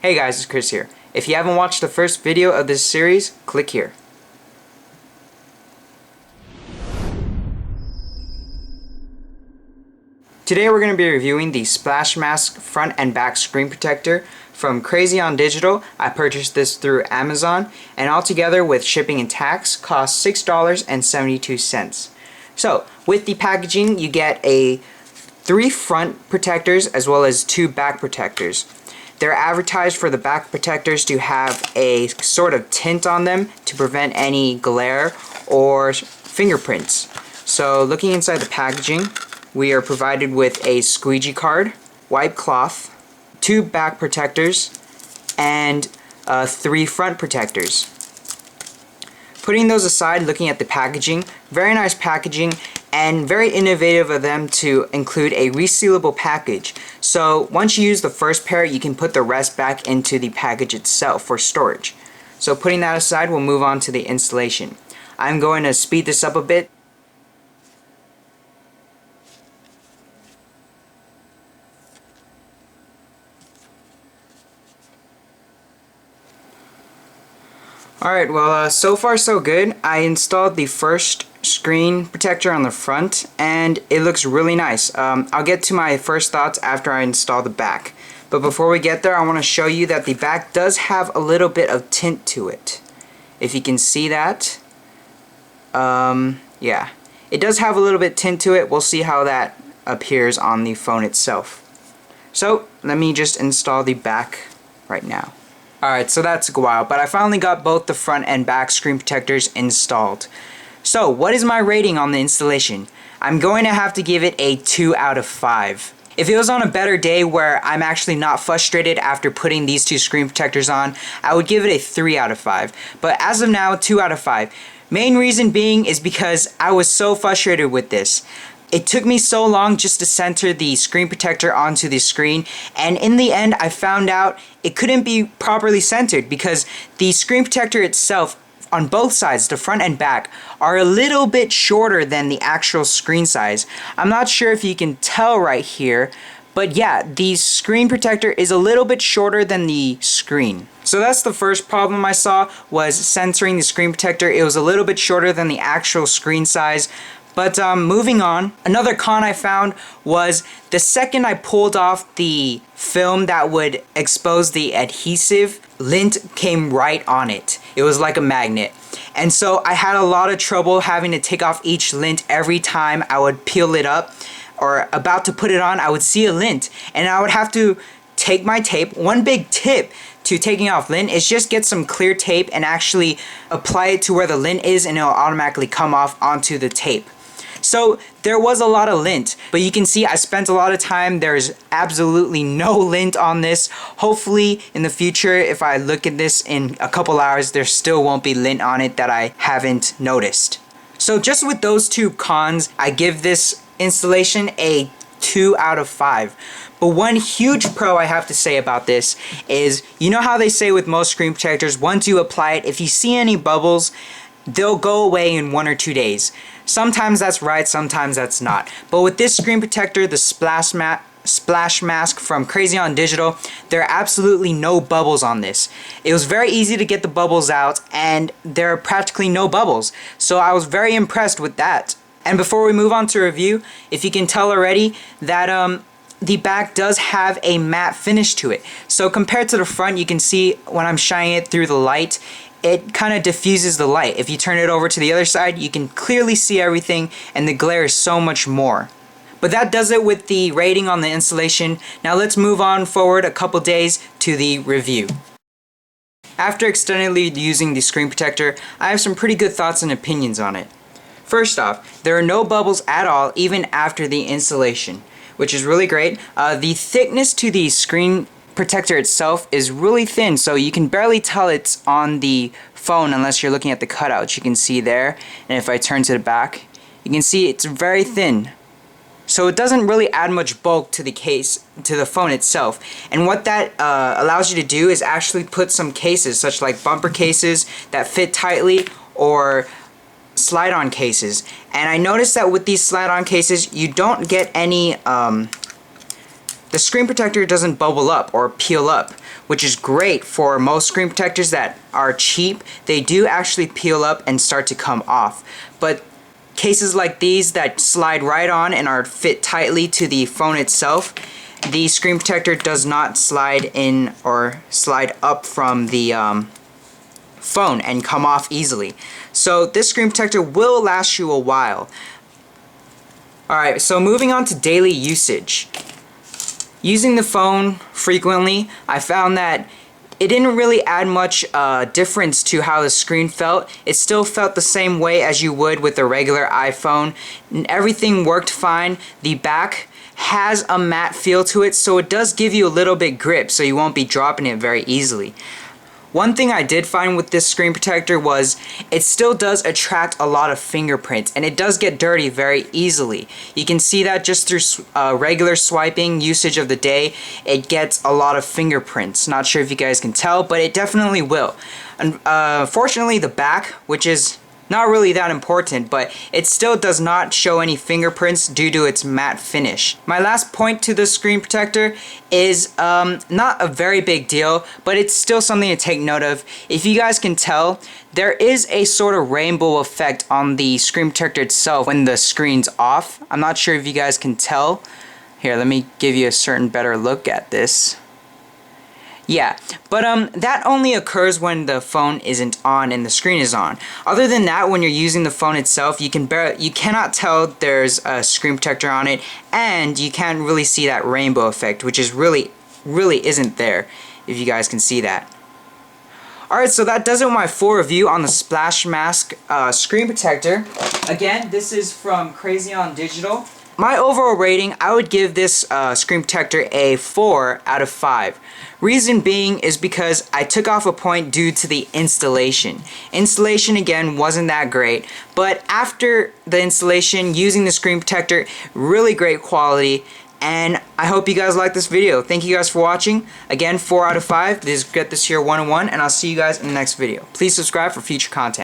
Hey guys, it's Chris here. If you haven't watched the first video of this series, click here. Today we're going to be reviewing the Splash Masque front and back screen protector from Crazy on Digital. I purchased this through Amazon, and altogether with shipping and tax cost $6.72. So with the packaging you get 3 front protectors as well as 2 back protectors. They're advertised for the back protectors to have a sort of tint on them to prevent any glare or fingerprints. So looking inside the packaging, we are provided with a squeegee card, wipe cloth, 2 back protectors, and 3 front protectors. Putting those aside, looking at the packaging, very nice packaging and very innovative of them to include a resealable package. So once you use the first pair, you can put the rest back into the package itself for storage. So putting that aside, we'll move on to the installation. I'm going to speed this up a bit. Alright, well, so far so good. I installed the first screen protector on the front, and it looks really nice. I'll get to my first thoughts after I install the back. But before we get there, I want to show you that the back does have a little bit of tint to it. If you can see that. Yeah. It does have a little bit tint to it. We'll see how that appears on the phone itself. So, let me just install the back right now. Alright, so that took a while, but I finally got both the front and back screen protectors installed. So, what is my rating on the installation? I'm going to have to give it a 2 out of 5. If it was on a better day where I'm actually not frustrated after putting these 2 screen protectors on, I would give it a 3 out of 5. But as of now, 2 out of 5. Main reason being is because I was so frustrated with this. It took me so long just to center the screen protector onto the screen, and in the end I found out it couldn't be properly centered because the screen protector itself on both sides, the front and back, are a little bit shorter than the actual screen size. I'm not sure if you can tell right here, but yeah, the screen protector is a little bit shorter than the screen. So that's the first problem I saw, was centering the screen protector. It was a little bit shorter than the actual screen size. But moving on, another con I found was the second I pulled off the film that would expose the adhesive, lint came right on it. It was like a magnet. And so I had a lot of trouble having to take off each lint every time I would peel it up or about to put it on. I would see a lint and I would have to take my tape. One big tip to taking off lint is just get some clear tape and actually apply it to where the lint is, and it'll automatically come off onto the tape. So there was a lot of lint, but you can see I spent a lot of time. There's absolutely no lint on this. Hopefully in the future, if I look at this in a couple hours, there still won't be lint on it that I haven't noticed. So just with those 2 cons, I give this installation a 2 out of 5. But one huge pro I have to say about this is, you know how they say with most screen protectors, once you apply it, if you see any bubbles, they'll go away in 1 or 2 days. Sometimes that's right, sometimes that's not. But with this screen protector, the Splash Masque from Crazy on Digital, there are absolutely no bubbles on this. It was very easy to get the bubbles out, and there are practically no bubbles. So I was very impressed with that. And before we move on to review, if you can tell already that the back does have a matte finish to it. So compared to the front, you can see when I'm shining it through the light, it kind of diffuses the light. If you turn it over to the other side, you can clearly see everything, and the glare is so much more. But that does it with the rating on the installation. Now let's move on forward a couple days to the review. After extendedly using the screen protector, I have some pretty good thoughts and opinions on it. First off, there are no bubbles at all even after the installation, which is really great. The thickness to the screen protector itself is really thin, so you can barely tell it's on the phone unless you're looking at the cutouts. You can see there, and if I turn to the back, you can see it's very thin. So it doesn't really add much bulk to the case, to the phone itself. And what that allows you to do is actually put some cases, such like bumper cases that fit tightly, or slide-on cases. And I noticed that with these slide-on cases, you don't get any the screen protector doesn't bubble up or peel up, which is great for most screen protectors that are cheap. They do actually peel up and start to come off. But cases like these that slide right on and are fit tightly to the phone itself, the screen protector does not slide in or slide up from the phone and come off easily. So this screen protector will last you a while. Alright, so moving on to daily usage. Using the phone frequently, I found that it didn't really add much difference to how the screen felt. It still felt the same way as you would with a regular iPhone. Everything worked fine. The back has a matte feel to it, so it does give you a little bit grip, so you won't be dropping it very easily. One thing I did find with this screen protector was it still does attract a lot of fingerprints, and it does get dirty very easily. You can see that just through regular swiping usage of the day, it gets a lot of fingerprints. Not sure if you guys can tell, but it definitely will. Fortunately, the back, which is not really that important, but it still does not show any fingerprints due to its matte finish. My last point to the screen protector is not a very big deal, but it's still something to take note of. If you guys can tell, there is a sort of rainbow effect on the screen protector itself when the screen's off. I'm not sure if you guys can tell. Here, let me give you a certain better look at this. Yeah, but that only occurs when the phone isn't on and the screen is on. Other than that, when you're using the phone itself, you cannot tell there's a screen protector on it, and you can't really see that rainbow effect, which is really isn't there, if you guys can see that. Alright, so that does it with my full review on the Splash Masque screen protector. Again, this is from Crayon Digital. My overall rating, I would give this screen protector a 4 out of 5. Reason being is because I took off a point due to the installation. Installation, again, wasn't that great, but after the installation, using the screen protector, really great quality, and I hope you guys like this video. Thank you guys for watching. Again, 4 out of 5. This is Get This Here 101, and I'll see you guys in the next video. Please subscribe for future content.